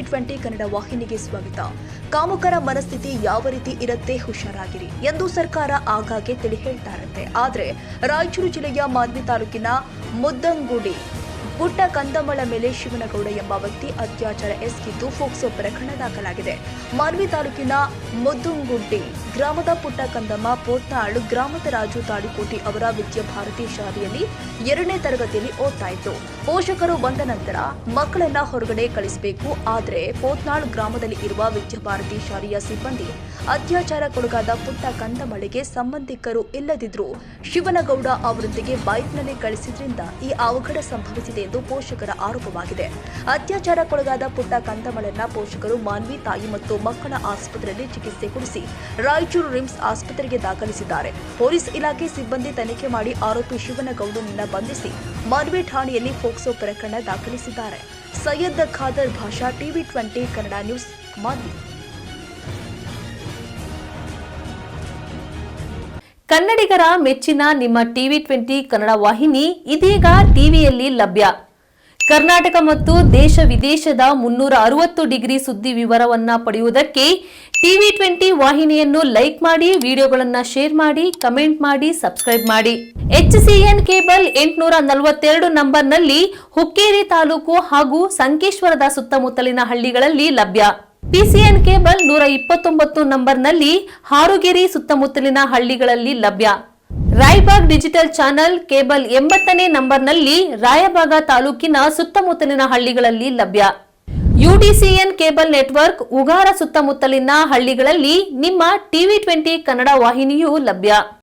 TV20 Kannada ವಾಹಿನಿಗೆ ಸ್ವಾಗತ. ಕಾಮುಕರ ಮನಸ್ಥಿತಿ ಯಾವ ರೀತಿ ಇರುತ್ತೆ ಹುಷಾರಾಗಿರಿ ಎಂದು ಸರ್ಕಾರ ಆಗಾಗ್ಗೆ ತಿಳಿ ಹೇಳ್ತಾ ಇರುತ್ತೆ. ಆದರೆ ರಾಯಚೂರು ಜಿಲ್ಲೆಯ ಮಾನ್ವಿ ತಾಲೂಕಿನ ಮುದ್ದಂಗುಡಿ ಪುಟ್ಟ ಕಂದಮಳ ಮೇಲೆ ಶಿವನಗೌಡ ಎಂಬ ವ್ಯಕ್ತಿ ಅತ್ಯಾಚಾರ ಎಸಗಿದ್ದು ಫೋಕ್ಸೋ ಪ್ರಕರಣ ದಾಖಲಾಗಿದೆ. ಮಾನ್ವಿ ತಾಲೂಕಿನ ಮುದ್ದಂಗುಡಿ ಗ್ರಾಮದ ಪುಟ್ಟ ಕಂದಮ್ಮ ಪೋತ್ನಾಳ್ ಗ್ರಾಮದ ರಾಜು ತಾಳಿಕೋಟಿ ಅವರ ವಿದ್ಯಾಭಾರತಿ ಶಾಲೆಯಲ್ಲಿ 2ನೇ ತರಗತಿಯಲ್ಲಿ ಓದ್ತಾ ಇದ್ರು. ಪೋಷಕರು ಬಂದ ನಂತರ ಮಕ್ಕಳನ್ನ ಹೊರಗಡೆ ಕಳಿಸಬೇಕು. ಆದರೆ ಪೋತ್ನಾಳ್ ಗ್ರಾಮದಲ್ಲಿ ಇರುವ ವಿದ್ಯಾಭಾರತಿ ಶಾಲೆಯ ಸಿಬ್ಬಂದಿ ಅತ್ಯಾಚಾರಕ್ಕೊಳಗಾದ ಪುಟ್ಟ ಕಂದಮಳಿಗೆ ಸಂಬಂಧಿಕರು ಇಲ್ಲದಿದ್ರು ಶಿವನಗೌಡ ಅವರೊಂದಿಗೆ ಬೈಕ್ನಲ್ಲಿ ಕಳಿಸಿದ್ರಿಂದ ಈ ಅವಘಡ ಸಂಭವಿಸಿದೆ ಎಂದು ಪೋಷಕರ ಆರೋಪವಾಗಿದೆ. ಅತ್ಯಾಚಾರಕ್ಕೊಳಗಾದ ಪುಟ್ಟ ಕಂದಮಳನ್ನ ಪೋಷಕರು ಮಾನ್ವಿ ತಾಯಿ ಮತ್ತು ಮಕ್ಕಳ ಆಸ್ಪತ್ರೆಯಲ್ಲಿ ಚಿಕಿತ್ಸೆ ಕೊಡಿಸಿ ರಾಯಚೂರು ರಿಮ್ಸ್ ಆಸ್ಪತ್ರೆಗೆ ದಾಖಲಿಸಿದ್ದಾರೆ. ಪೊಲೀಸ್ ಇಲಾಖೆ ಸಿಬ್ಬಂದಿ ತನಿಖೆ ಮಾಡಿ ಆರೋಪಿ ಶಿವನಗೌಡನನ್ನ ಬಂಧಿಸಿ ಮಾನ್ವಿ ಠಾಣೆಯಲ್ಲಿ ಫೋಕ್ಸೋ ಪ್ರಕರಣ ದಾಖಲಿಸಿದ್ದಾರೆ. ಸೈಯದ್ ಖಾದರ್ ಭಾಷಾ, TV20 ಕನ್ನಡ ನ್ಯೂಸ್, ಮಾನ್ವಿ. ಕನ್ನಡಿಗರ ಮೆಚ್ಚಿನ ನಿಮ್ಮ TV20 ಕನ್ನಡ ವಾಹಿನಿ ಇದೀಗ ಟಿವಿಯಲ್ಲಿ ಲಭ್ಯ. ಕರ್ನಾಟಕ ಮತ್ತು ದೇಶ ವಿದೇಶದ 360 ಡಿಗ್ರಿ ಸುದ್ದಿ ವಿವರವನ್ನ ಪಡೆಯುವುದಕ್ಕೆ TV20 ವಾಹಿನಿಯನ್ನು ಲೈಕ್ ಮಾಡಿ, ವಿಡಿಯೋಗಳನ್ನು ಶೇರ್ ಮಾಡಿ, ಕಮೆಂಟ್ ಮಾಡಿ, ಸಬ್ಸ್ಕ್ರೈಬ್ ಮಾಡಿ. HCN ಕೇಬಲ್ 842 ನಂಬರ್ನಲ್ಲಿ ಹುಕ್ಕೇರಿ ತಾಲೂಕು ಹಾಗೂ ಸಂಕೇಶ್ವರದ ಸುತ್ತಮುತ್ತಲಿನ ಹಳ್ಳಿಗಳಲ್ಲಿ ಲಭ್ಯ. PCN ಕೇಬಲ್ 129 ನಂಬರ್ನಲ್ಲಿ ಹಾರುಗೆರೆ ಸುತ್ತಮುತ್ತಲಿನ ಹಳ್ಳಿಗಳಲ್ಲಿ ಲಭ್ಯ. ರಾಯಬಾಗ್ ಡಿಜಿಟಲ್ ಚಾನೆಲ್ ಕೇಬಲ್ 80ನೇ ನಂಬರ್ನಲ್ಲಿ ರಾಯಬಾಗ ತಾಲೂಕಿನ ಸುತ್ತಮುತ್ತಲಿನ ಹಳ್ಳಿಗಳಲ್ಲಿ ಲಭ್ಯ. UDCN ಕೇಬಲ್ ನೆಟ್ವರ್ಕ್ ಉಗಾರ ಸುತ್ತಮುತ್ತಲಿನ ಹಳ್ಳಿಗಳಲ್ಲಿ ನಿಮ್ಮ TV20 ಕನ್ನಡ ವಾಹಿನಿಯೂ ಲಭ್ಯ.